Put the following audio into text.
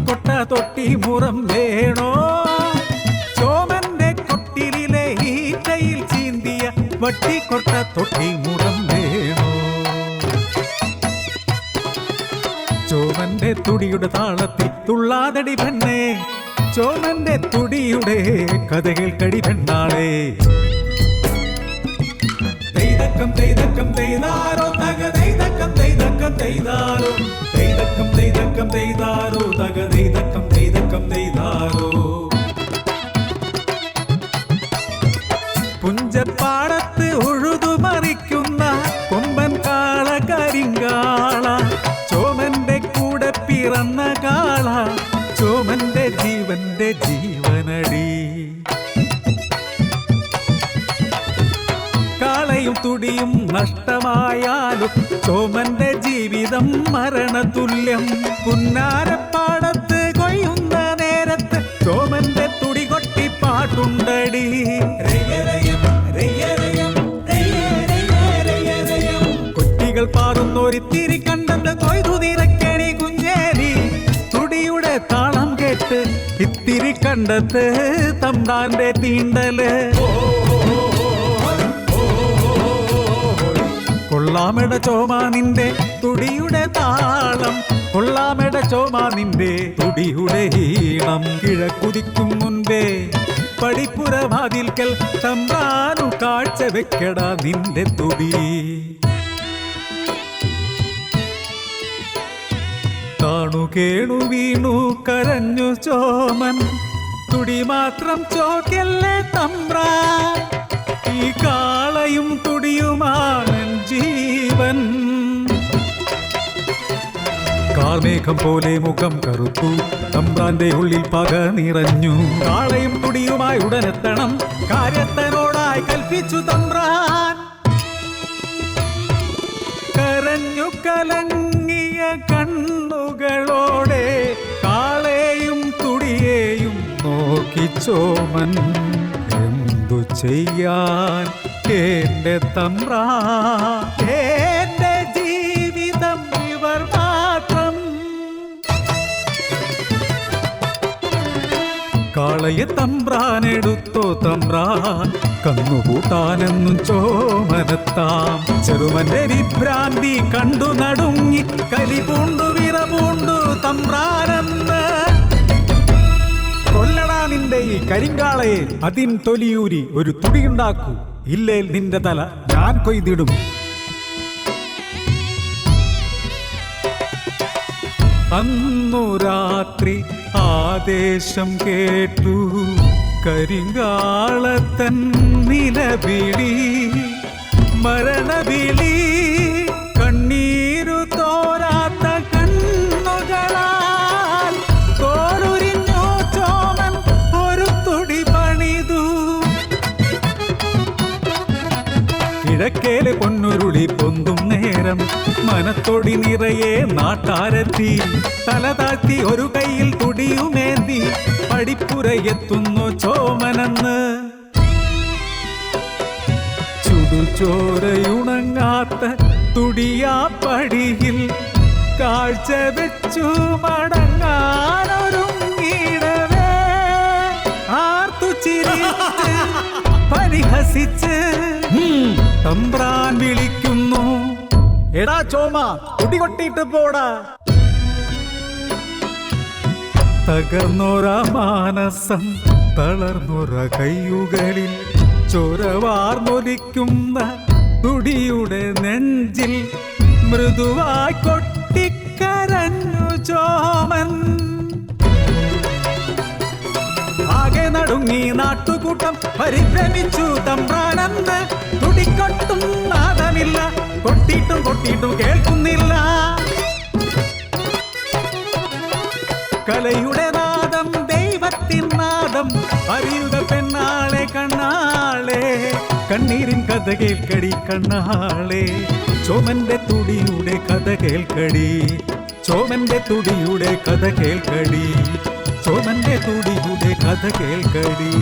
വട്ടിക്കൊട്ട തൊട്ടി മുറം വേണോ? ചോമന്റെ കൊട്ടിലെ ഈറ്റയിൽ ചീന്തിയ വട്ടിക്കൊട്ട തൊട്ടി മുറം വേണോ? ചോമന്റെ തുടിയുടെ താളത്തിൽ തുള്ളാതടി പെണ്ണേ, ചോമന്റെ തുടിയുടെ കഥകൾ കടി പെണ്ണാളെ. തെയ്തക്കം തെയ്തക്കം തെയ്താരോ തക തെയ്തക്കം തെയ്തക്കം തെയ്താരോ, തെയ്തക്കം തെയ്തക്കം തെയ്താരോ തക തെയ്തക്കം തെയ്തക്കം തെയ്താരോ. പുഞ്ചപ്പാടത്ത് ഉഴുതുമറിക്കുന്ന കൊമ്പൻ കാള കരിങ്കാള, ചോമന്റെ കൂടെ പിറന്ന കാള, ചോമന്റെ ജീവന്റെ ജീവനടി. കാളയും തുടിയും നഷ്ടമായാലും ചോമന്റെ ജീവിതം മരണതുല്യം. പുന്നാരപ്പാടത്ത് കൊയ്യുന്ന നേരത്ത് ചോമന്റെ തുടി കൊട്ടി പാട്ടുണ്ടടി. കുട്ടികൾ പാറുന്നൊരിത്തിരി കണ്ടത് കൊയ്തു നിറക്കണി കുഞ്ഞേരി. തുടിയുടെ താളം കേട്ട് ഇത്തിരി കണ്ടത് തമ്പാന്റെ തീണ്ടല്. കൊള്ളാമെട ചോമാ നിന്റെ തുടിയുടെ താളം, കൊള്ളാമെട ചോമാ നിന്റെ തുടിയുടെ ഈണം. കിഴക്കുതിക്കും മുൻപേ പടിപ്പുര വാതിൽക്കൽ തമ്പാനു കാഴ്ച വെക്കടാ നിന്റെ തുടി. താണു കേണു വീണു കരഞ്ഞു ചോമൻ, തുടി മാത്രം ചോക്കല്ലേ തമ്പ്രാൻ. ഈ കാളയും തുടിയുമാണ് ജീവൻ. കാർമേഘം പോലെ മുഖം കറുത്തു, തമ്പ്രാന്റെ ഉള്ളിൽ പക നിറഞ്ഞു. കാളയും തുടിയുമായി ഉടനെത്തണം കാര്യസ്ഥനോടായി കൽപ്പിച്ചു തമ്പ്രാൻ. കരഞ്ഞു കലങ്ങിയ കണ്ണുകളോടെ കാളയെയും തുടിയെയും നോക്കി ചോമൻ. എന്തു ചെയ്യാൻ എന്റെ തമ്പ്രാ, എന്റെ ജീവിതം ഇവർ മാത്രം. കാളയെ തമ്പ്രാനെടുത്തോ തമ്പ്രാൻ, കന്നുകൂട്ടാനെന്നും ചോമനത്താം. ചെറുമന്റെ വിഭ്രാന്തി കണ്ടു നടുങ്ങി കലിപൂണ്ടു വിറപൂണ്ടു തമ്പ്രാനെന്ന്. കൊല്ലടാ നിന്റെ ഈ കരിങ്കാളയെ, അതിൻ തൊലിയൂരി ഒരു തുടിയുണ്ടാക്കൂ, ഇല്ലേൽ നിന്റെ തല ഞാൻ കൊയ്തിടും. അന്നു രാത്രി ആദേശം കേട്ടു കരിങ്കാളത്തൻ നിലവിളി, മരണവിളി. കണ്ണീരു തോരാത്ത കണ്ണുകളാൽ തോലുരിഞ്ഞു ചോമൻ ഒരു തുടി പണിതു. കിഴക്കേലെ പൊന്നുരുളി പൊന്തും നേരം മനത്തൊടി നിറയെ നാട്ടാരെത്തി. തല താഴ്ത്തി ഒരു കൈയിൽ തുടിയുമേന്തി പടിപ്പുരയെത്തുന്നു ചോമനെന്ന്. ചുടുചോരയുണങ്ങാത്ത തുടിയാപ്പടിയിൽ കാഴ്ച വെച്ചു മടങ്ങാനൊരുങ്ങിടവേ ആർത്തു ചിരിച്ച് പരിഹസിച്ച് തമ്പ്രാൻ വിളിക്കുന്നു. എടാ ചോമ, തുടി കൊട്ടിട്ട് പോടാ. തകർന്നൊര മാനസം തളർന്നൊര കയ്യുകളിൽ ചൊരവാർന്നൊലിക്കുന്ന തുടിയുടെ നെഞ്ചിൽ മൃദുവായി കൊട്ടിക്കരഞ്ഞു ചോമൻ. ആകെ നടുങ്ങി നാട്ടുകൂട്ടം പരിഭ്രമിച്ചു തമ്പ്രാനെന്ന്. തുടിക്കൊട്ടും നാദമില്ല, കൊട്ടിട്ടും കൊട്ടിട്ടും കേൾക്കുന്നില്ല. കലയുടെ നാദം ദൈവത്തിൻ നാദം, അറിയുക പെണ്ണാളെ കണ്ണാളെ. കണ്ണീരിൻ കഥ കേൾക്കടി കണ്ണാളെ, ചോമന്റെ തുടിയുടെ കഥ കേൾക്കടി. ചോമന്റെ തുടിയുടെ കഥ കേൾക്കടി, ചോമന്റെ തുടിയുടെ കഥ കേൾക്കടി.